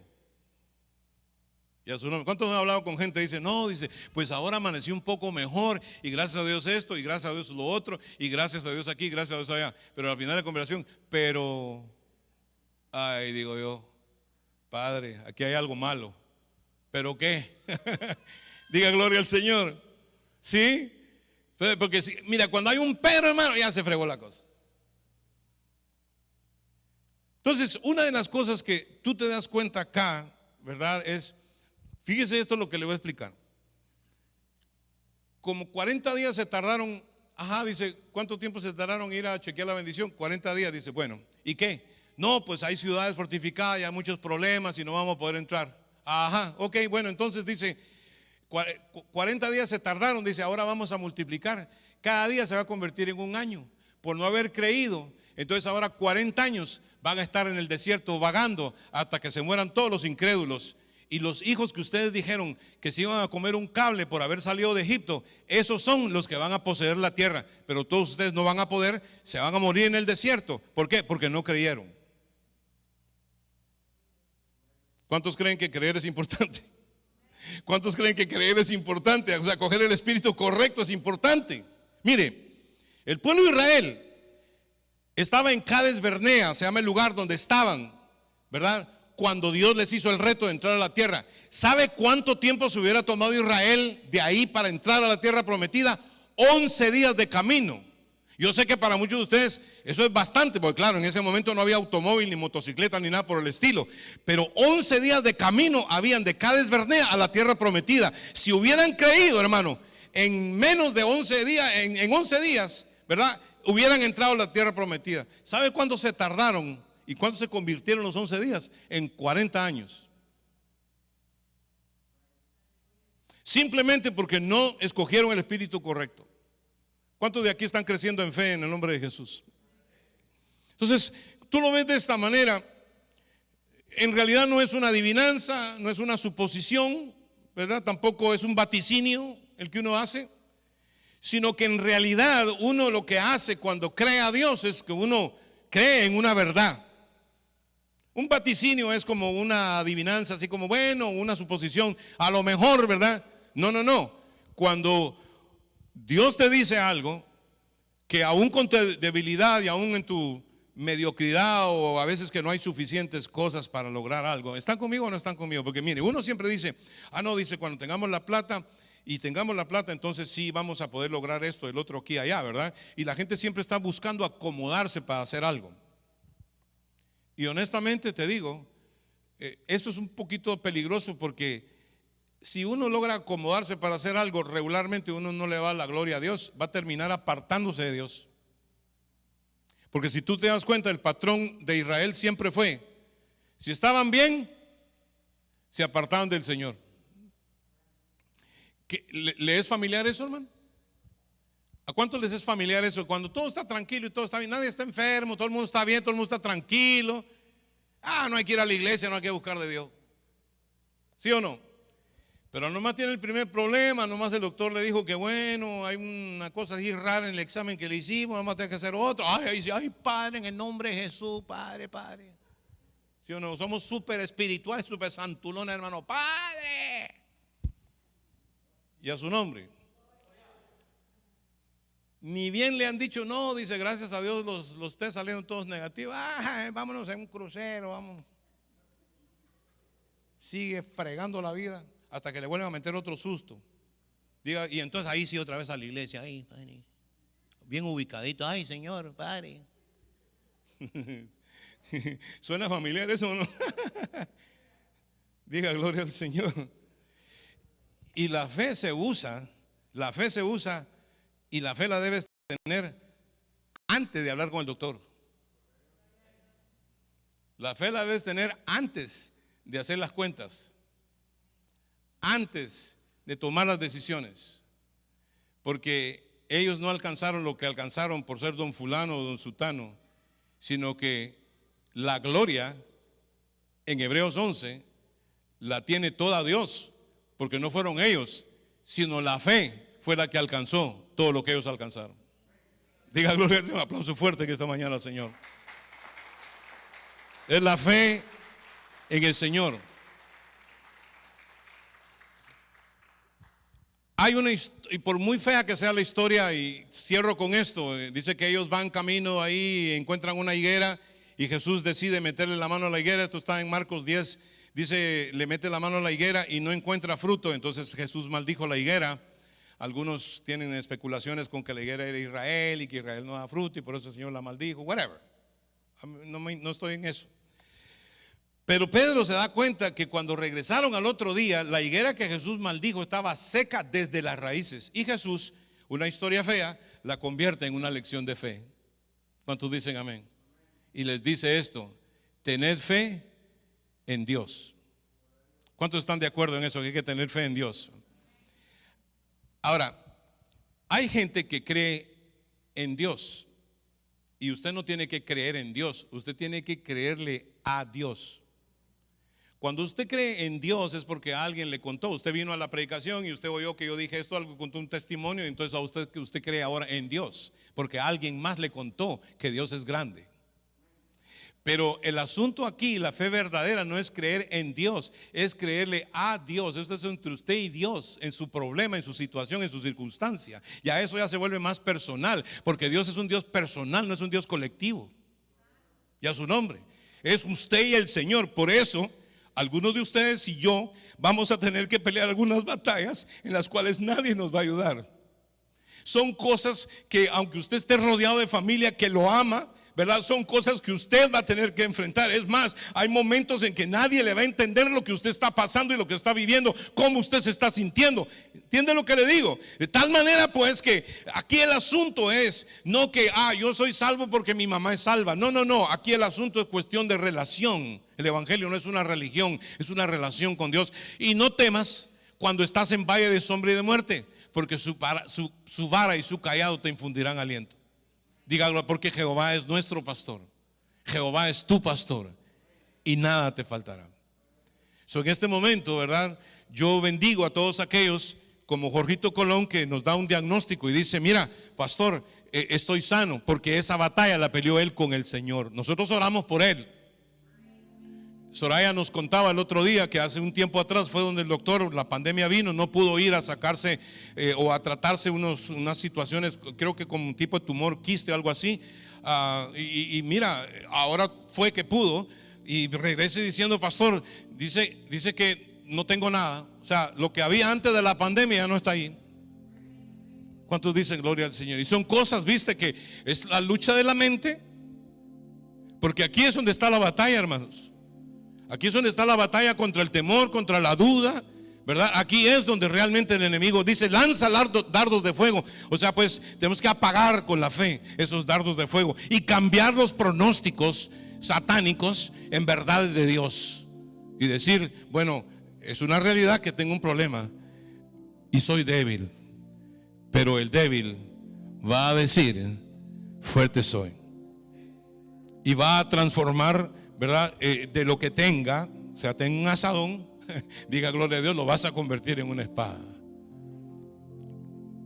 Y a su nombre. ¿Cuántos han hablado con gente? Dice, no, dice, pues ahora amaneció un poco mejor y gracias a Dios esto y gracias a Dios lo otro y gracias a Dios aquí, gracias a Dios allá. Pero al final de la conversación, pero, ay, digo yo, Padre, aquí hay algo malo. ¿Pero qué? Diga gloria al Señor. ¿Sí? Porque mira, cuando hay un pero, hermano, ya se fregó la cosa. Entonces, una de las cosas que tú te das cuenta acá, ¿verdad? Es, fíjese esto lo que le voy a explicar. Como 40 días se tardaron, dice, ¿cuánto tiempo se tardaron en ir a chequear la bendición? 40 días, dice, bueno, ¿y qué? No, pues hay ciudades fortificadas y hay muchos problemas y no vamos a poder entrar. Ok, bueno, entonces dice, 40 días se tardaron, dice, ahora vamos a multiplicar. Cada día se va a convertir en un año. Por no haber creído, entonces ahora 40 años van a estar en el desierto vagando hasta que se mueran todos los incrédulos. Y los hijos que ustedes dijeron que se iban a comer un cable por haber salido de Egipto, esos son los que van a poseer la tierra. Pero todos ustedes no van a poder, se van a morir en el desierto. ¿Por qué? Porque no creyeron. ¿Cuántos creen que creer es importante? ¿Cuántos creen que creer es importante? O sea, coger el espíritu correcto es importante. Mire, el pueblo de Israel estaba en Cades Barnea, se llama el lugar donde estaban, ¿verdad? Cuando Dios les hizo el reto de entrar a la tierra. ¿Sabe cuánto tiempo se hubiera tomado Israel de ahí para entrar a la tierra prometida? 11 días de camino. Yo sé que para muchos de ustedes eso es bastante, porque claro, en ese momento no había automóvil, ni motocicleta, ni nada por el estilo. Pero 11 días de camino habían de Cades Barnea a la tierra prometida. Si hubieran creído, hermano, en menos de 11 días, en 11 días, ¿verdad?, hubieran entrado a la tierra prometida. ¿Sabe cuánto se tardaron y cuánto se convirtieron los 11 días? En 40 años. Simplemente porque no escogieron el espíritu correcto. ¿Cuántos de aquí están creciendo en fe en el nombre de Jesús? Entonces, tú lo ves de esta manera. En realidad no es una adivinanza, no es una suposición, ¿verdad? Tampoco es un vaticinio el que uno hace, sino que en realidad uno lo que hace cuando cree a Dios es que uno cree en una verdad. Un vaticinio es como una adivinanza, así como, bueno, una suposición, a lo mejor, ¿verdad? No. Cuando Dios te dice algo, que aún con tu debilidad y aún en tu mediocridad o a veces que no hay suficientes cosas para lograr algo, ¿están conmigo o no están conmigo? Porque mire, uno siempre dice, dice, cuando tengamos la plata entonces sí vamos a poder lograr esto, el otro aquí, allá, ¿verdad? Y la gente siempre está buscando acomodarse para hacer algo. Y honestamente te digo, eso es un poquito peligroso, porque si uno logra acomodarse para hacer algo, regularmente uno no le va a la gloria a Dios, va a terminar apartándose de Dios. Porque si tú te das cuenta, el patrón de Israel siempre fue, si estaban bien, se apartaban del Señor. ¿Le es familiar eso, hermano? ¿A cuántos les es familiar eso? Cuando todo está tranquilo y todo está bien, nadie está enfermo, todo el mundo está bien, todo el mundo está tranquilo. No hay que ir a la iglesia, no hay que buscar de Dios. ¿Sí o no? Pero nomás tiene el primer problema, nomás el doctor le dijo que bueno, hay una cosa así rara en el examen que le hicimos, nomás tiene que hacer otro. Ay, Padre, en el nombre de Jesús, Padre. ¿Sí o no? Somos súper espirituales, súper santulones, hermano. Padre. Y a su nombre. Ni bien le han dicho, no, dice, gracias a Dios los test salieron todos negativos. Vámonos en un crucero, vamos. Sigue fregando la vida hasta que le vuelven a meter otro susto. Diga, y entonces ahí sí otra vez a la iglesia, ahí, Padre, bien ubicadito, ay Señor, Padre. ¿Suena familiar eso o no? Diga gloria al Señor. Y la fe se usa y la fe la debes tener antes de hablar con el doctor. La fe la debes tener antes de hacer las cuentas, antes de tomar las decisiones, porque ellos no alcanzaron lo que alcanzaron por ser don fulano o don sutano, sino que la gloria en Hebreos 11 la tiene toda Dios, porque no fueron ellos, sino la fe fue la que alcanzó todo lo que ellos alcanzaron. Diga gloria, un aplauso fuerte que esta mañana al Señor. Es la fe en el Señor. Hay una, y por muy fea que sea la historia, y cierro con esto, dice que ellos van camino ahí, encuentran una higuera y Jesús decide meterle la mano a la higuera. Esto está en Marcos 10, dice, le mete la mano a la higuera y no encuentra fruto, entonces Jesús maldijo la higuera. Algunos tienen especulaciones con que la higuera era Israel y que Israel no da fruto y por eso el Señor la maldijo, whatever. No estoy en eso. Pero Pedro se da cuenta que cuando regresaron al otro día, la higuera que Jesús maldijo estaba seca desde las raíces. Y Jesús, una historia fea, la convierte en una lección de fe. ¿Cuántos dicen amén? Y les dice esto: tened fe en Dios. ¿Cuántos están de acuerdo en eso? Que hay que tener fe en Dios. Ahora, hay gente que cree en Dios y usted no tiene que creer en Dios, usted tiene que creerle a Dios. Cuando usted cree en Dios es porque alguien le contó. Usted vino a la predicación y usted oyó que yo dije esto, algo contó un testimonio, y entonces a usted que usted cree ahora en Dios, porque alguien más le contó que Dios es grande. Pero el asunto aquí, la fe verdadera, no es creer en Dios, es creerle a Dios. Esto es entre usted y Dios, en su problema, en su situación, en su circunstancia. Y a eso ya se vuelve más personal, porque Dios es un Dios personal, no es un Dios colectivo. Y a su nombre, es usted y el Señor. Por eso algunos de ustedes y yo vamos a tener que pelear algunas batallas en las cuales nadie nos va a ayudar. Son cosas que, aunque usted esté rodeado de familia que lo ama, ¿verdad? Son cosas que usted va a tener que enfrentar. Es más, hay momentos en que nadie le va a entender lo que usted está pasando y lo que está viviendo, cómo usted se está sintiendo. ¿Entiende lo que le digo? De tal manera pues que aquí el asunto es no que yo soy salvo porque mi mamá es salva. No, no, no. Aquí el asunto es cuestión de relación. El evangelio no es una religión, es una relación con Dios. Y no temas cuando estás en valle de sombra y de muerte, porque su vara y su cayado te infundirán aliento. Dígalo, porque Jehová es nuestro pastor, Jehová es tu pastor y nada te faltará. En este momento, ¿verdad? Yo bendigo a todos aquellos como Jorgito Colón, que nos da un diagnóstico y dice: mira, pastor, estoy sano, porque esa batalla la peleó él con el Señor. Nosotros oramos por él. Soraya nos contaba el otro día que hace un tiempo atrás fue donde el doctor, la pandemia vino, no pudo ir a sacarse o a tratarse unas situaciones, creo que con un tipo de tumor, quiste o algo así. Y mira, ahora fue que pudo y regrese diciendo: pastor, dice que no tengo nada. O sea, lo que había antes de la pandemia ya no está ahí. ¿Cuántos dicen gloria al Señor? Y son cosas, viste, que es la lucha de la mente, porque aquí es donde está la batalla, hermanos. Aquí es donde está la batalla contra el temor, contra la duda, ¿verdad? Aquí es donde realmente el enemigo dice: lanza dardos de fuego. O sea, pues tenemos que apagar con la fe esos dardos de fuego y cambiar los pronósticos satánicos en verdades de Dios. Y decir: bueno, es una realidad que tengo un problema y soy débil, pero el débil va a decir: fuerte soy. Y va a transformar, ¿verdad? De lo que tenga, o sea, tenga un asadón, diga gloria a Dios, lo vas a convertir en una espada.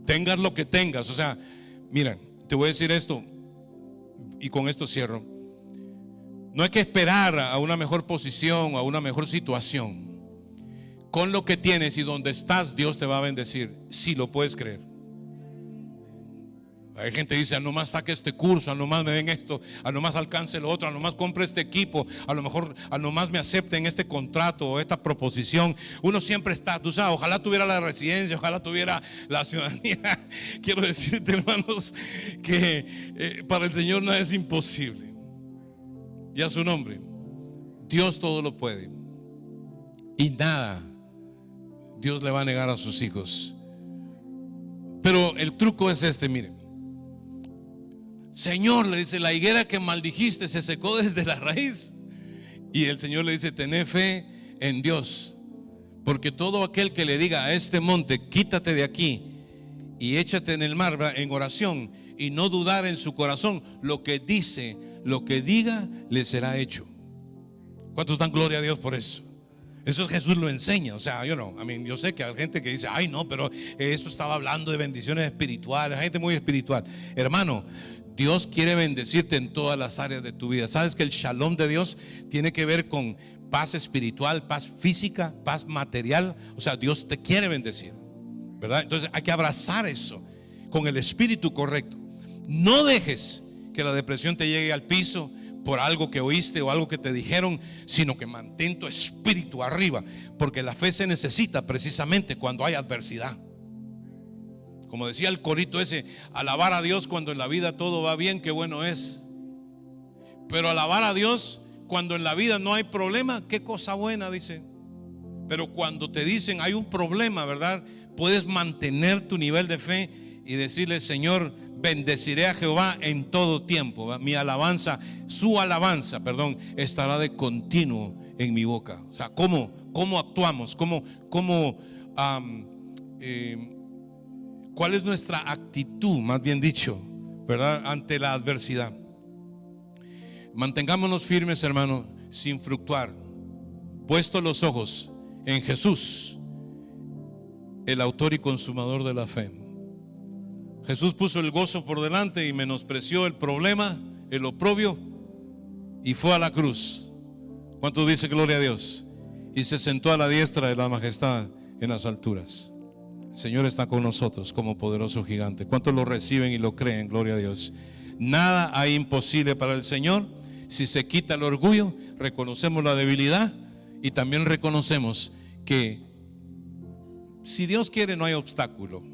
Tengas lo que tengas, o sea, mira, te voy a decir esto y con esto cierro. No hay que esperar a una mejor posición o a una mejor situación. Con lo que tienes y donde estás, Dios te va a bendecir, si lo puedes creer. Hay gente que dice: nomás saque este curso, nomás me den esto, nomás alcance lo otro, nomás compre este equipo, a lo mejor nomás me acepten este contrato o esta proposición. Uno siempre está, tú sabes, ojalá tuviera la residencia, ojalá tuviera la ciudadanía. Quiero decirte, hermanos, que para el Señor nada es imposible. Y a su nombre, Dios todo lo puede, y nada Dios le va a negar a sus hijos. Pero el truco es este, miren. Señor, le dice: la higuera que maldijiste se secó desde la raíz. Y el Señor le dice: tené fe en Dios, porque todo aquel que le diga a este monte: quítate de aquí y échate en el mar, en oración, y no dudar en su corazón, lo que dice, lo que diga, le será hecho. ¿Cuántos dan gloria a Dios por eso? Eso Jesús lo enseña. O sea, yo sé que hay gente que dice: ay, no, pero eso estaba hablando de bendiciones espirituales. Hay gente muy espiritual. Hermano, Dios quiere bendecirte en todas las áreas de tu vida. ¿Sabes que el shalom de Dios tiene que ver con paz espiritual, paz física, paz material? O sea, Dios te quiere bendecir, ¿verdad? Entonces hay que abrazar eso con el espíritu correcto. No dejes que la depresión te llegue al piso por algo que oíste o algo que te dijeron, sino que mantén tu espíritu arriba, porque la fe se necesita precisamente cuando hay adversidad. Como decía el corito ese: alabar a Dios cuando en la vida todo va bien, qué bueno es. Pero alabar a Dios cuando en la vida no hay problema, qué cosa buena, dice. Pero cuando te dicen hay un problema, ¿verdad? Puedes mantener tu nivel de fe y decirle: Señor, bendeciré a Jehová en todo tiempo, ¿verdad? Mi alabanza, su alabanza, estará de continuo en mi boca. O sea, ¿cómo actuamos? ¿Cuál es nuestra actitud, más bien dicho, ¿verdad? Ante la adversidad. Mantengámonos firmes, hermano, sin fluctuar, puestos los ojos en Jesús, el autor y consumador de la fe. Jesús puso el gozo por delante y menospreció el problema, el oprobio, y fue a la cruz. ¿Cuánto dice gloria a Dios? Y se sentó a la diestra de la majestad en las alturas. El Señor está con nosotros como poderoso gigante. ¿Cuántos lo reciben y lo creen? Gloria a Dios. Nada hay imposible para el Señor. Si se quita el orgullo, reconocemos la debilidad y también reconocemos que si Dios quiere no hay obstáculo.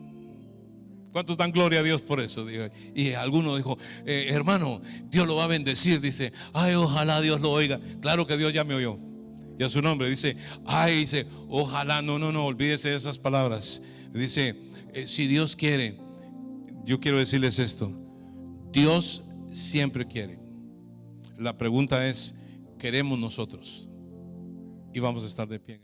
¿Cuántos dan gloria a Dios por eso? Y alguno dijo, hermano, Dios lo va a bendecir. Dice, ay, ojalá Dios lo oiga. Claro que Dios ya me oyó. Y a su nombre dice, ay, dice, ojalá, no, olvídese de esas palabras. Dice, si Dios quiere, yo quiero decirles esto: Dios siempre quiere. La pregunta es, ¿queremos nosotros? Y vamos a estar de pie.